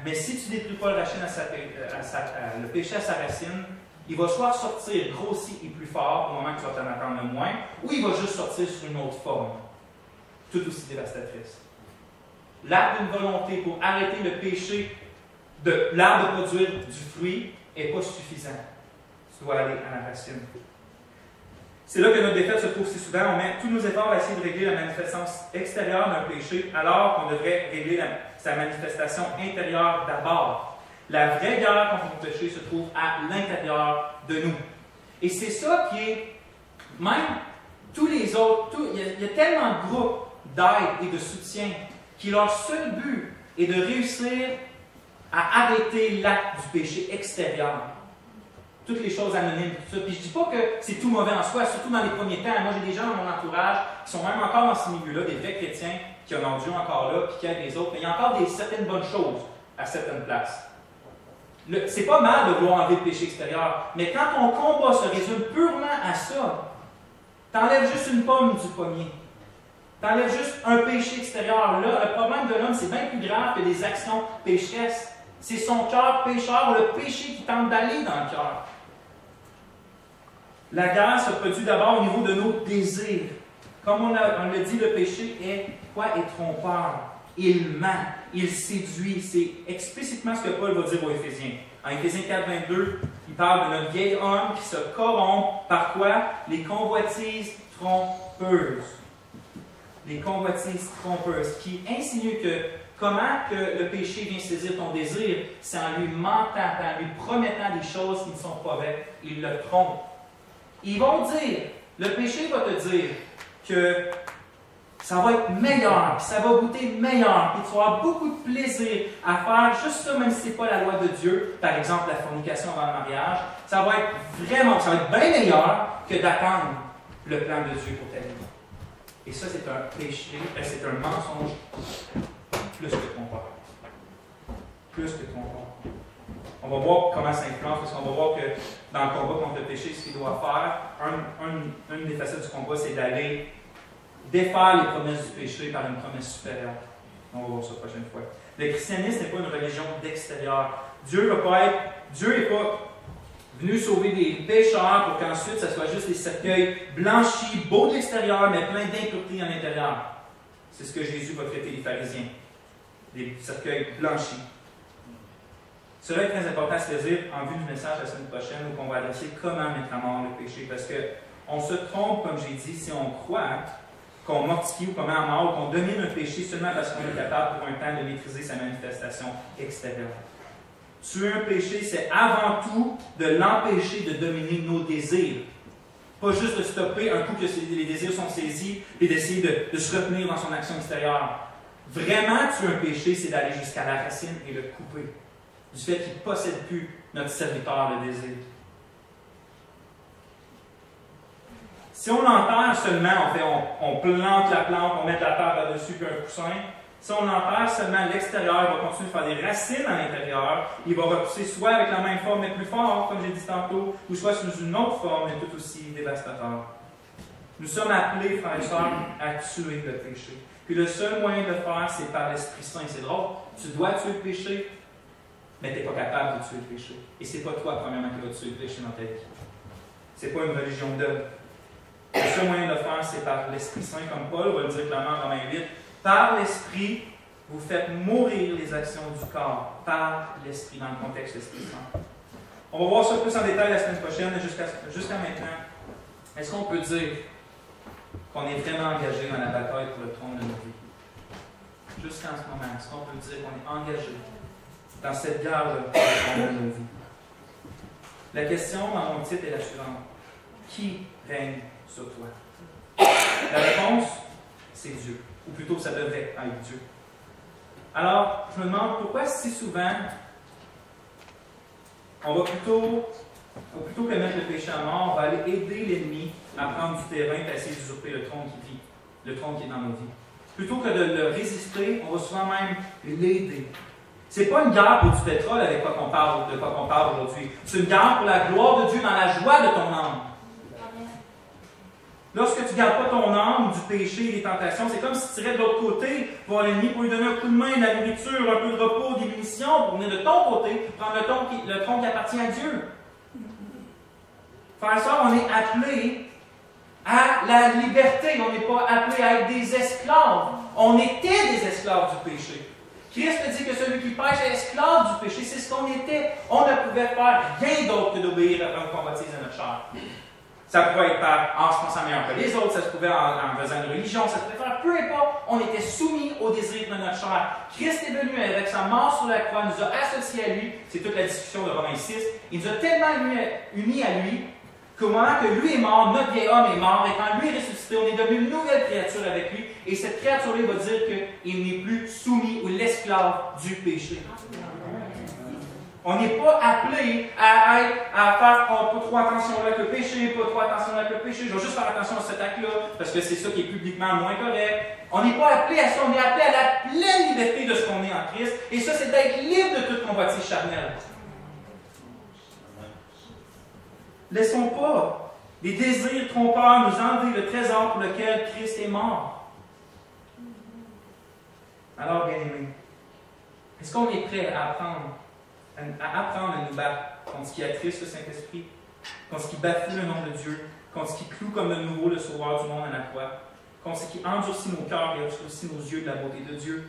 Mais si tu ne détruis pas le péché à sa racine, il va soit sortir grossi et plus fort au moment que tu vas t'en attendre le moins, ou il va juste sortir sur une autre forme, tout aussi dévastatrice. L'acte d'une volonté pour arrêter le péché de l'arbre de produire du fruit n'est pas suffisant. Tu dois aller à la racine. C'est là que notre défaite se trouve si souvent. On met tous nos efforts à essayer de régler la manifestation extérieure d'un péché, alors qu'on devrait régler sa manifestation intérieure d'abord. La vraie guerre contre le péché se trouve à l'intérieur de nous. Et c'est ça qui est, même tous les autres, il y a tellement de groupes d'aide et de soutien qui leur seul but, est de réussir à arrêter l'acte du péché extérieur. Toutes les choses anonymes, tout ça. Puis je ne dis pas que c'est tout mauvais en soi, surtout dans les premiers temps. Moi, j'ai des gens dans mon entourage qui sont même encore dans ce milieu-là, des vrais chrétiens qui honorent Dieu encore là, puis qui aident les autres. Mais il y a encore certaines bonnes choses à certaines places. C'est pas mal de vouloir enlever le péché extérieur, mais quand ton combat se résume purement à ça, t'enlèves juste une pomme du pommier. T'enlèves juste un péché extérieur. Là, le problème de l'homme, c'est bien plus grave que des actions pécheresses. C'est son cœur pécheur, le péché qui tente d'aller dans le cœur. La guerre se produit d'abord au niveau de nos désirs. Comme on l'a dit, le péché est quoi? Est trompeur. Il ment, il séduit. C'est explicitement ce que Paul va dire aux Éphésiens. En Éphésiens 4, 22, il parle de notre vieil homme qui se corrompt par quoi? Les convoitises trompeuses. Les convoitises trompeuses, qui insinuent que comment que le péché vient saisir ton désir, c'est en lui mentant, en lui promettant des choses qui ne sont pas vraies. Il le trompe. Ils vont dire, le péché va te dire que ça va être meilleur, puis ça va goûter meilleur, puis tu vas avoir beaucoup de plaisir à faire juste ça, même si ce n'est pas la loi de Dieu, par exemple la fornication avant le mariage, ça va être bien meilleur que d'attendre le plan de Dieu pour ta vie. Et ça, c'est un péché, c'est un mensonge plus que trompeur. Plus que trompeur. On va voir comment ça influence, parce qu'on va voir que dans le combat contre le péché, ce qu'il doit faire, une des facettes du combat, c'est d'aller défaire les promesses du péché par une promesse supérieure. On va voir ça la prochaine fois. Le christianisme n'est pas une religion d'extérieur. Dieu n'est pas venu sauver des pécheurs pour qu'ensuite, ça soit juste des cercueils blanchis, beaux de l'extérieur, mais pleins d'impuretés à l'intérieur. C'est ce que Jésus va traiter les pharisiens. Des cercueils blanchis. Cela est très important à saisir en vue du message la semaine prochaine où on va adresser comment mettre à mort le péché. Parce qu'on se trompe, comme j'ai dit, si on croit qu'on mortifie ou qu'on met à mort ou qu'on domine un péché seulement parce qu'on est capable pour un temps de maîtriser sa manifestation extérieure. Tuer un péché, c'est avant tout de l'empêcher de dominer nos désirs. Pas juste de stopper un coup que les désirs sont saisis et d'essayer de se retenir dans son action extérieure. Vraiment, tuer un péché, c'est d'aller jusqu'à la racine et le couper. Du fait qu'il ne possède plus notre serviteur, le désir. Si on l'enterre seulement, on plante la plante, on met de la terre là-dessus puis un coussin. Si on l'enterre seulement à l'extérieur, il va continuer de faire des racines à l'intérieur. Il va repousser soit avec la même forme mais plus fort, comme j'ai dit tantôt, ou soit sous une autre forme mais tout aussi dévastateur. Nous sommes appelés, frères et sœurs, à tuer le péché. Puis le seul moyen de le faire, c'est par l'Esprit Saint. C'est drôle, tu dois tuer le péché, mais tu n'es pas capable de tuer le péché. Et ce n'est pas toi, premièrement, qui vas tuer le péché dans ta vie. Ce n'est pas une religion d'œuvre. Le seul moyen de le faire, c'est par l'Esprit Saint, comme Paul va le dire clairement en Romains 8. Par l'Esprit, vous faites mourir les actions du corps. Par l'Esprit, dans le contexte de l'Esprit Saint. On va voir ça plus en détail la semaine prochaine, mais jusqu'à maintenant. Est-ce qu'on peut dire qu'on est vraiment engagé dans la bataille pour le trône de nos vies? Jusqu'en ce moment, est-ce qu'on peut dire qu'on est engagé dans cette guerre-là pour le trône de nos vies? La question dans mon titre est la suivante. Qui règne sur toi? La réponse, c'est Dieu. Ou plutôt, ça devrait être Dieu. Alors, je me demande pourquoi si souvent, on va plutôt que mettre le péché à mort, on va aller aider l'ennemi à prendre du terrain et à essayer d'usurper le trône qui vit, le trône qui est dans nos vies. Plutôt que de le résister, on va souvent même l'aider. Ce n'est pas une guerre pour du pétrole avec quoi qu'on parle, de quoi qu'on parle aujourd'hui. C'est une guerre pour la gloire de Dieu dans la joie de ton âme. Lorsque tu ne gardes pas ton âme du péché et des tentations, c'est comme si tu irais de l'autre côté voir l'ennemi pour lui donner un coup de main, de la nourriture, un peu de repos, des munitions, pour venir de ton côté, prendre le tronc qui appartient à Dieu. Frères et sœurs, on est appelés à la liberté. On n'est pas appelés à être des esclaves. On était des esclaves du péché. Christ dit que celui qui pêche est esclave du péché. C'est ce qu'on était. On ne pouvait faire rien d'autre que d'obéir à une convoitise de notre chair. Ça pouvait être en se pensant meilleur que les autres, ça se pouvait en faisant une religion, ça se pouvait faire peu importe. On était soumis au désir de notre chair. Christ est venu avec sa mort sur la croix, nous a associés à lui. C'est toute la discussion de Romains 6. Il nous a tellement unis à lui qu'au moment que lui est mort, notre vieil homme est mort, et quand lui est ressuscité, on est devenu une nouvelle créature avec lui, et cette créature-là va dire qu'il n'est plus soumis ou l'esclave du péché. On n'est pas appelé à faire pas trop attention avec le péché, pas trop attention avec le péché, je vais juste faire attention à cet acte-là, parce que c'est ça qui est publiquement moins correct. On n'est pas appelé à ça, on est appelé à la pleine liberté de ce qu'on est en Christ, et ça, c'est d'être libre de toute convoitise charnelle. Laissons pas les désirs trompeurs nous enlever le trésor pour lequel Christ est mort. Alors, bien-aimés, est-ce qu'on est prêt à apprendre à nous battre contre ce qui attriste le Saint-Esprit, contre ce qui bafoue le nom de Dieu, contre ce qui cloue comme de nouveau le Sauveur du monde à la croix, contre ce qui endurcit nos cœurs et obscurcit nos yeux de la beauté de Dieu,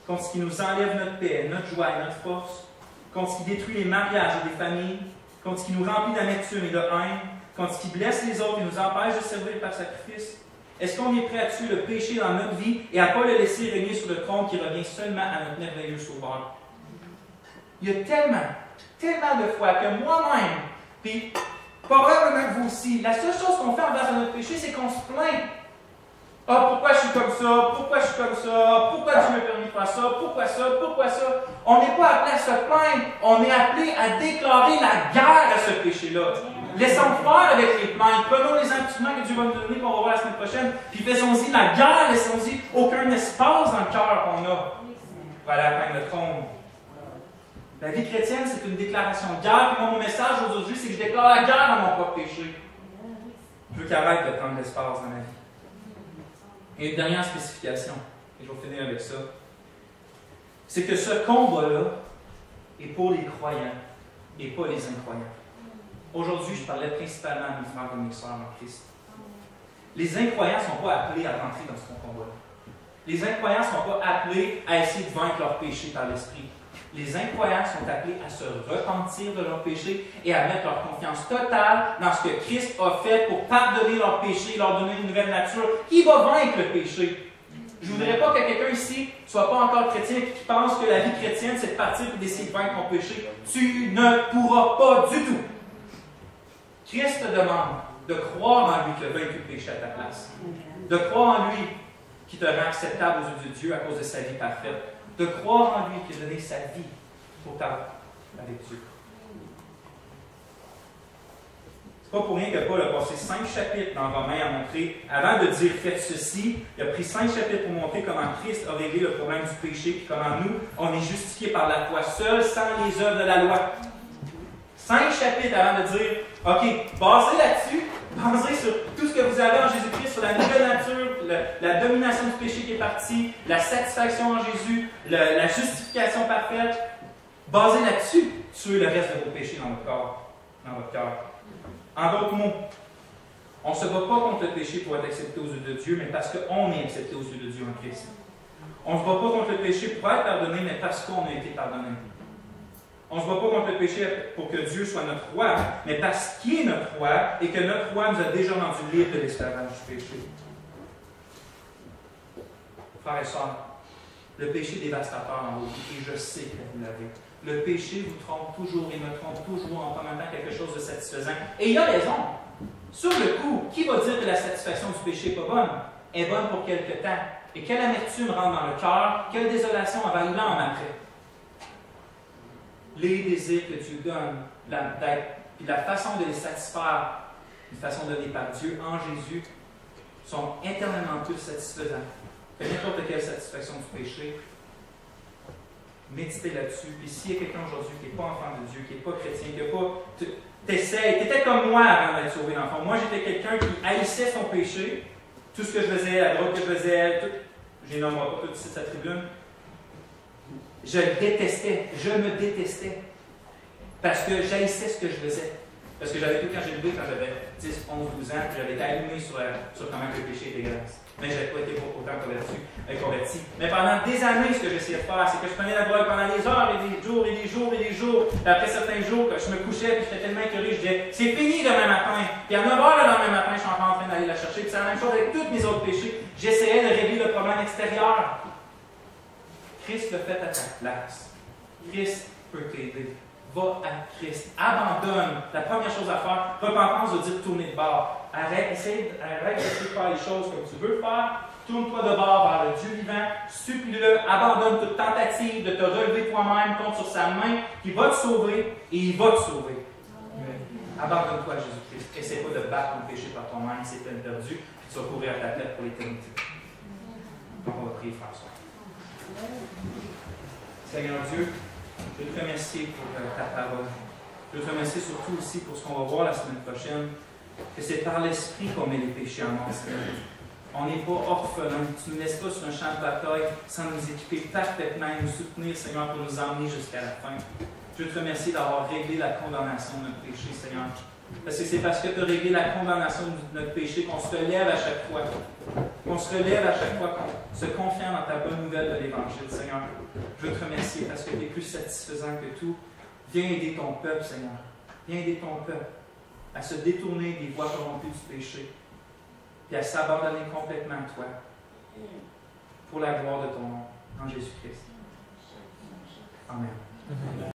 contre ce qui nous enlève notre paix, notre joie et notre force, contre ce qui détruit les mariages et les familles, contre ce qui nous remplit d'amertume et de haine, contre ce qui blesse les autres et nous empêche de servir par sacrifice? Est-ce qu'on est prêt à tuer le péché dans notre vie et à ne pas le laisser régner sur le trône qui revient seulement à notre merveilleux Sauveur? Il y a tellement de fois que moi-même, puis probablement que vous aussi, la seule chose qu'on fait envers notre péché, c'est qu'on se plaint. Ah, pourquoi je suis comme ça? Pourquoi je suis comme ça? Pourquoi Dieu m'a permis de faire ça? Pourquoi ça? Pourquoi ça? On n'est pas appelé à se plaindre. On est appelé à déclarer la guerre à ce péché-là. Laissons faire avec les plaintes. Prenons les instruments que Dieu va nous donner, qu'on va voir la semaine prochaine, puis faisons-y la guerre. Laissons-y aucun espace dans le cœur qu'on a pour aller atteindre le trône. La vie chrétienne, c'est une déclaration de guerre. Puis mon message aujourd'hui, c'est que je déclare la guerre à mon propre péché. Je veux qu'il arrête de prendre l'espace dans ma vie. Et une dernière spécification, et je vais finir avec ça, c'est que ce combat-là est pour les croyants et pas les incroyants. Aujourd'hui, je parlais principalement à mes frères et mes sœurs en Christ. Les incroyants ne sont pas appelés à rentrer dans ce combat-là. Les incroyants ne sont pas appelés à essayer de vaincre leur péché par l'Esprit. Les incroyants sont appelés à se repentir de leur péché et à mettre leur confiance totale dans ce que Christ a fait pour pardonner leurs péchés, leur donner une nouvelle nature qui va vaincre le péché. Je ne voudrais pas que quelqu'un ici ne soit pas encore chrétien et qui pense que la vie chrétienne, c'est de partir pour d'essayer de vaincre ton péché. Tu ne pourras pas du tout. Christ te demande de croire en lui qui a vaincu le péché à ta place. De croire en lui qui te rend acceptable aux yeux de Dieu à cause de sa vie parfaite. De croire en lui qui a donné sa vie pour ta avec Dieu. C'est pas pour rien que Paul a passé 5 chapitres dans Romains à montrer, avant de dire faites ceci, il a pris 5 chapitres pour montrer comment Christ a réglé le problème du péché, puis comment nous, on est justifiés par la foi seule, sans les œuvres de la loi. 5 chapitres avant de dire, OK, basez là-dessus, basez sur tout ce que vous avez en Jésus-Christ, sur la nouvelle nature, la domination du péché qui est partie, la satisfaction en Jésus, la justification parfaite. Basez là-dessus, tuez le reste de vos péchés dans votre corps, dans votre cœur. En d'autres mots, on ne se bat pas contre le péché pour être accepté aux yeux de Dieu, mais parce qu'on est accepté aux yeux de Dieu en Christ. On ne se bat pas contre le péché pour être pardonné, mais parce qu'on a été pardonné. On ne se bat pas contre le péché pour que Dieu soit notre roi, mais parce qu'il est notre roi et que notre roi nous a déjà rendu libres de l'esclavage du péché. Frères et sœurs, le péché dévastateur dans vos vies, et je sais que vous l'avez. Le péché vous trompe toujours et me trompe toujours en promettant quelque chose de satisfaisant. Et il a raison. Sur le coup, qui va dire que la satisfaction du péché n'est pas bonne? Elle est bonne pour quelque temps. Et quelle amertume rentre dans le cœur, quelle désolation envahit l'âme après. Les désirs que Dieu donne, puis la façon de les satisfaire, une façon donnée par Dieu en Jésus, sont éternellement tous satisfaisants. Que n'importe quelle satisfaction du péché, méditez là-dessus. Puis s'il y a quelqu'un aujourd'hui qui n'est pas enfant de Dieu, qui n'est pas chrétien, qui n'est pas... T'essayes, t'étais comme moi avant d'être sauvé d'enfant. Moi, j'étais quelqu'un qui haïssait son péché, tout ce que je faisais, la drogue que je faisais, je les nommerai pas tout ici de sa tribune. Je le détestais, je me détestais. Parce que j'haïssais ce que je faisais. Parce que j'avais tout quand j'ai levé, quand j'avais 10, 11, 12 ans, puis j'avais été allumé sur comment le péché est dégueulasse. Mais je n'avais pas été autant converti. Mais pendant des années, ce que j'essayais de faire, c'est que je prenais la drogue pendant des heures et des jours et des jours et des jours. Et après certains jours, quand je me couchais et j'étais tellement écœuré, je disais, c'est fini demain matin. Puis à 9 h le lendemain matin, je suis encore en train d'aller la chercher. Puis c'est la même chose avec tous mes autres péchés. J'essayais de régler le problème extérieur. Christ le fait à ta place. Christ peut t'aider. va à Christ. Abandonne. La première chose à faire, repentance veut dire tourner de bord. Arrête d'essayer de faire les choses comme tu veux faire. Tourne-toi de bord vers le Dieu vivant. Supplie-le. Abandonne toute tentative de te relever toi-même. Compte sur sa main qui va te sauver et il va te sauver. Abandonne-toi à Jésus-Christ. Essaie pas de battre ton péché par toi-même, c'est peine perdue, puis tu vas courir à ta tête pour l'éternité. Donc on va prier, François. Seigneur Dieu, je veux te remercier pour ta parole. Je veux te remercier surtout aussi pour ce qu'on va voir la semaine prochaine, que c'est par l'Esprit qu'on met les péchés en mort, Seigneur. On n'est pas orphelins. Tu ne nous laisses pas sur un champ de bataille sans nous équiper parfaitement et nous soutenir, Seigneur, pour nous emmener jusqu'à la fin. Je veux te remercier d'avoir réglé la condamnation de notre péché, Seigneur. Parce que c'est parce que tu as réglé la condamnation de notre péché qu'on se relève à chaque fois. Qu'on se relève à chaque fois, qu'on se confie dans ta bonne nouvelle de l'Évangile, Seigneur. Je veux te remercier parce que tu es plus satisfaisant que tout. Viens aider ton peuple, Seigneur. Viens aider ton peuple à se détourner des voies corrompues du péché et à s'abandonner complètement à toi pour la gloire de ton nom, en Jésus-Christ. Amen.